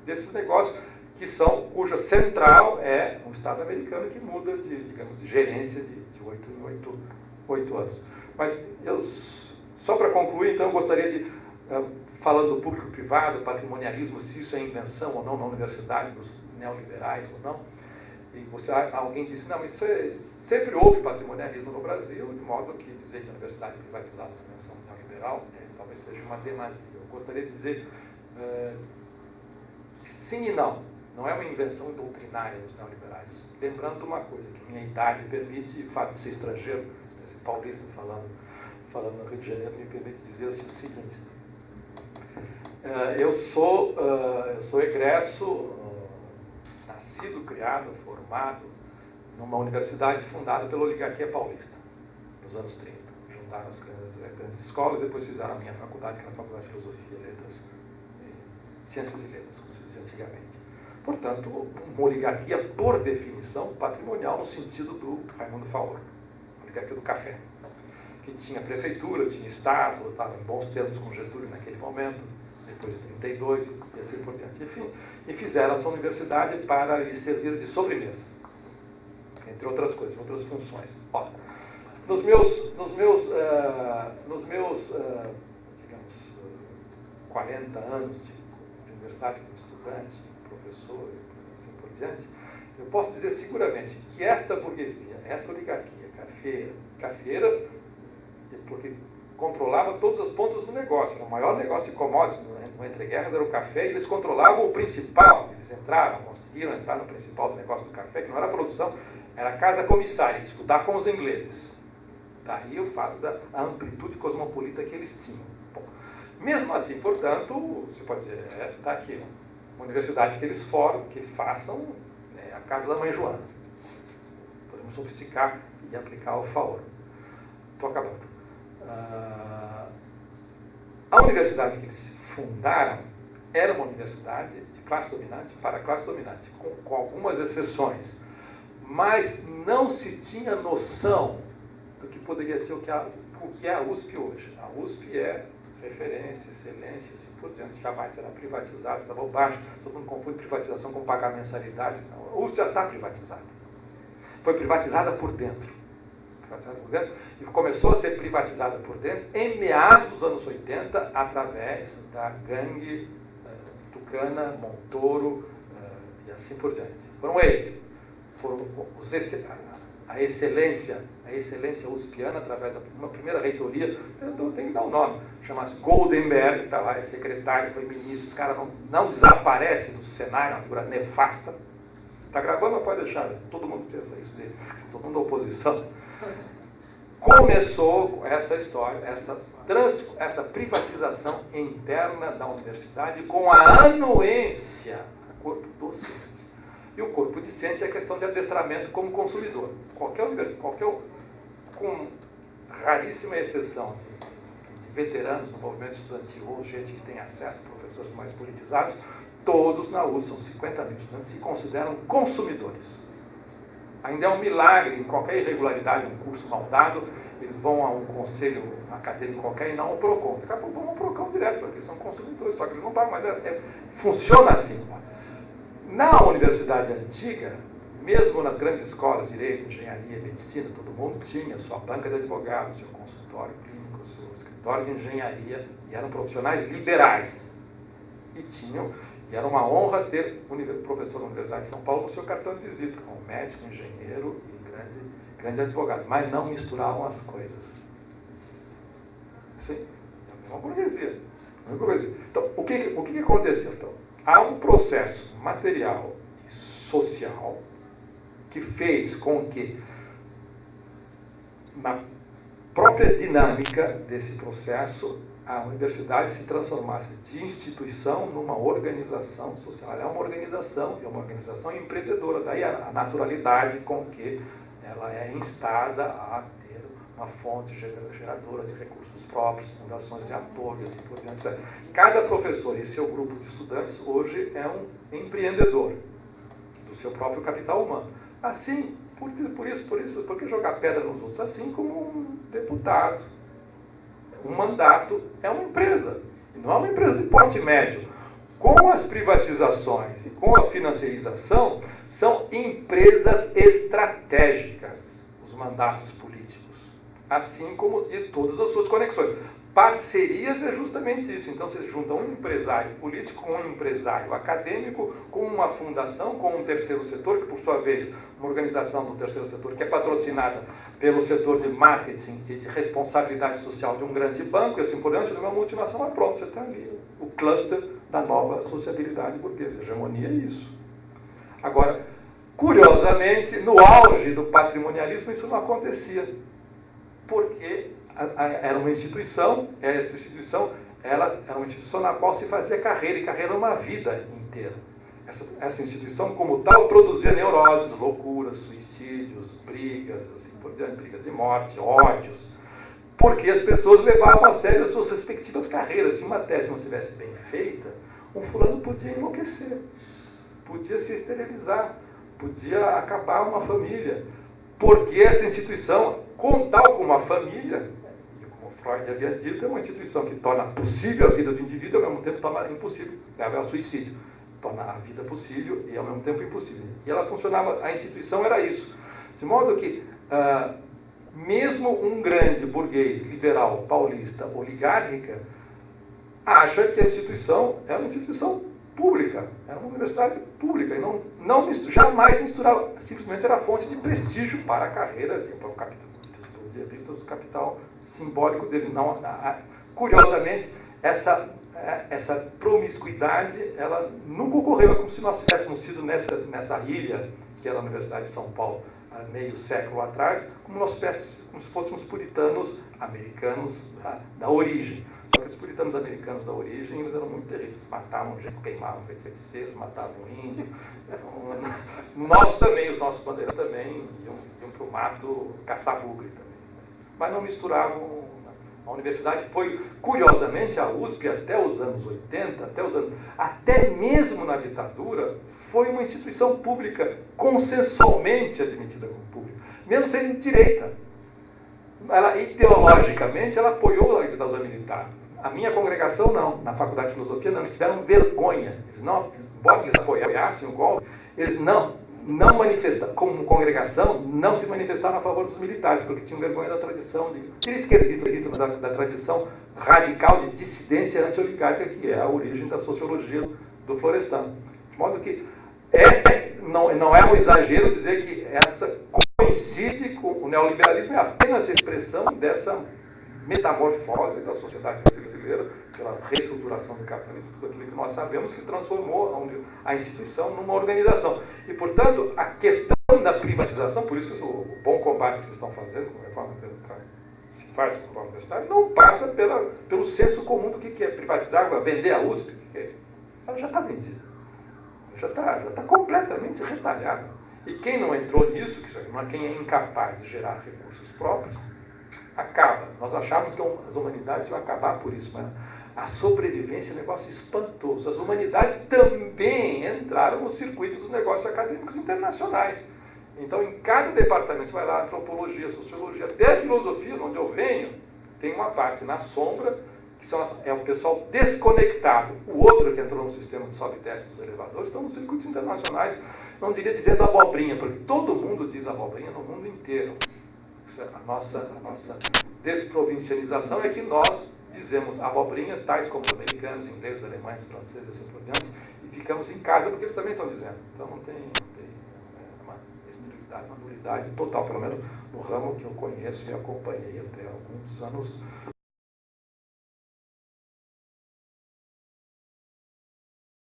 desses negócios cuja central é um Estado americano que muda de gerência de 8 em 8 anos. Mas só para concluir, então, eu gostaria de, falando do público-privado, patrimonialismo, se isso é invenção ou não na universidade, dos neoliberais ou não, e alguém disse, não, sempre houve patrimonialismo no Brasil, de modo que dizer que a universidade privatizada é uma invenção neoliberal talvez seja uma demasia. Eu gostaria de dizer que sim e não. Não é uma invenção doutrinária dos neoliberais. Lembrando uma coisa, que minha idade permite, e o fato de ser estrangeiro, esse paulista falando no Rio de Janeiro, me permite dizer o seguinte. Eu sou egresso, nascido, criado, formado numa universidade fundada pela oligarquia paulista, nos anos 30. Juntaram as grandes escolas, depois fizeram a minha faculdade, que era a Faculdade de Filosofia, Letras, Ciências e Letras, como se dizia antigamente. Portanto, uma oligarquia, por definição, patrimonial, no sentido do Raimundo Faur, a oligarquia do café, que tinha prefeitura, tinha Estado, estava em bons termos com Getúlio naquele momento, depois de 32 e assim por diante. Enfim, e fizeram essa universidade para lhe servir de sobremesa, entre outras coisas, outras funções. Ó, nos meus 40 anos de universidade como estudante, professor e assim por diante, eu posso dizer seguramente que esta burguesia, esta oligarquia cafeira, porque controlava todas as pontas do negócio. O maior negócio de commodities no entreguerras era o café, e eles controlavam o principal. Eles conseguiram entrar no principal do negócio do café, que não era a produção, era a casa comissária, disputar com os ingleses. Daí o fato da amplitude cosmopolita que eles tinham. Bom, mesmo assim, portanto, você pode dizer, está aqui, uma universidade que eles façam, a casa da mãe Joana. Podemos sofisticar e aplicar o Faur. Estou acabando. A universidade que eles fundaram era uma universidade de classe dominante para classe dominante, com algumas exceções. Mas não se tinha noção do que poderia ser o que é a USP hoje. A USP é referência, excelência, assim por diante. Jamais será privatizada, essa bobagem. Todo mundo confunde privatização com pagar mensalidade. A USP já está privatizada. Foi privatizada por dentro. E começou a ser privatizada por dentro em meados dos anos 80, através da gangue Tucana, Montoro e assim por diante. Foram eles. Foram a excelência uspiana, através de uma primeira reitoria, eu tenho que dar um nome, chama-se Goldenberg, que está lá, é secretário, foi ministro, esse cara não desaparece do cenário, uma figura nefasta. Está gravando ou pode deixar? Todo mundo pensa isso dele, todo mundo da oposição. Começou essa história, essa privatização interna da universidade com a anuência do corpo docente. E o corpo discente é a questão de adestramento como consumidor. Com raríssima exceção de veteranos do movimento estudantil ou gente que tem acesso, professores mais politizados, todos na USP, são 50 mil estudantes, se consideram consumidores. Ainda é um milagre, em qualquer irregularidade, um curso mal dado, eles vão a um conselho acadêmico qualquer e não ao PROCON. Daqui a pouco vão ao PROCON direto, porque são consumidores, só que eles não pagam, mas funciona assim. Na universidade antiga, mesmo nas grandes escolas, direito, engenharia, medicina, todo mundo tinha sua banca de advogados, seu consultório clínico, seu escritório de engenharia, e eram profissionais liberais. E era uma honra ter um professor da Universidade de São Paulo no seu cartão de visita, como médico, engenheiro e grande advogado. Mas não misturavam as coisas. Isso aí é uma burguesia. Então, o que aconteceu? Então, há um processo material e social que fez com que, na própria dinâmica desse processo, a universidade se transformasse de instituição numa organização social. Ela é uma organização, e é uma organização empreendedora. Daí a naturalidade com que ela é instada a ter uma fonte geradora de recursos próprios, fundações de apoio, assim por diante. Cada professor e seu grupo de estudantes hoje é um empreendedor do seu próprio capital humano. Assim, por isso, por que jogar pedra nos outros? Assim como um deputado. Um mandato é uma empresa. E não é uma empresa de porte médio. com as privatizações e com a financiarização, são empresas estratégicas, os mandatos políticos, assim como de todas as suas conexões. Parcerias é justamente isso. Então, você junta um empresário político com um empresário acadêmico, com uma fundação, com um terceiro setor, que, por sua vez, uma organização do terceiro setor que é patrocinada pelo setor de marketing e de responsabilidade social de um grande banco, e assim por diante, de uma multinacional, pronto, você está ali. O cluster da nova sociabilidade burguesa. Hegemonia é isso. Agora, curiosamente, no auge do patrimonialismo, isso não acontecia. Porque era uma instituição, essa instituição ela era uma instituição na qual se fazia carreira, e carreira uma vida inteira. Essa instituição, como tal, produzia neuroses, loucuras, suicídios, brigas, assim por diante, brigas de morte, ódios, porque as pessoas levavam a sério as suas respectivas carreiras. Se uma tese não estivesse bem feita, um fulano podia enlouquecer, podia se esterilizar, podia acabar uma família, porque essa instituição, tal como a família, Freud havia dito, é uma instituição que torna possível a vida do indivíduo e ao mesmo tempo torna impossível, leva ao suicídio. Torna a vida possível e ao mesmo tempo impossível. E ela funcionava, a instituição era isso. De modo que, mesmo um grande burguês liberal, paulista, oligárquica, acha que a instituição é uma instituição pública, era uma universidade pública, e jamais misturava, simplesmente era fonte de prestígio para a carreira, para o capital, do vista do capital simbólico dele. Não, curiosamente, essa promiscuidade, ela nunca ocorreu. É como se nós tivéssemos sido nessa ilha, que era a Universidade de São Paulo, há meio século atrás, como se fôssemos puritanos americanos da origem. Só que os puritanos americanos da origem, eles eram muito terríveis. Matavam gente, queimavam feiticeiros, matavam índios. Nós também, os nossos bandeirantes também, iam para o mato caçar bugre também. Mas não misturavam. A universidade foi, curiosamente, a USP até os anos 80, até mesmo na ditadura, foi uma instituição pública consensualmente admitida como pública, mesmo sendo de direita. Ideologicamente, ela apoiou a ditadura militar. A minha congregação não, na Faculdade de Filosofia não, eles tiveram vergonha. Embora eles apoiassem o golpe, eles não manifestaram, como congregação, não se manifestaram a favor dos militares, porque tinham vergonha da tradição, esquerdista, da tradição radical de dissidência anti-oligárquica, que é a origem da sociologia do Florestan. De modo que não é um exagero dizer que essa coincide com o neoliberalismo, é apenas a expressão dessa metamorfose da sociedade brasileira, pela reestruturação do capitalismo, tudo aquilo que nós sabemos que transformou a instituição numa organização. E, portanto, a questão da privatização, por isso que o bom combate que vocês estão fazendo com a reforma se faz com a reforma universitária, não passa pelo senso comum do que é privatizar, vender a USP. Ela já está vendida. Já está completamente retalhada. E quem não entrou nisso, quem é incapaz de gerar recursos próprios, acaba. Nós achávamos que as humanidades iam acabar por isso, mas a sobrevivência é um negócio espantoso. As humanidades também entraram no circuito dos negócios acadêmicos internacionais. Então, em cada departamento, você vai lá, antropologia, sociologia, até filosofia, onde eu venho, tem uma parte na sombra, que é o pessoal desconectado. O outro que entrou no sistema de sobe e desce dos elevadores, estão nos circuitos internacionais, não diria dizendo abobrinha, porque todo mundo diz abobrinha no mundo inteiro. A nossa desprovincialização é que nós dizemos abobrinhas, tais como os americanos, ingleses, alemães, franceses, assim por diante, e ficamos em casa porque eles também estão dizendo. Então não tem uma esterilidade, uma nulidade total, pelo menos no ramo que eu conheço e acompanhei até alguns anos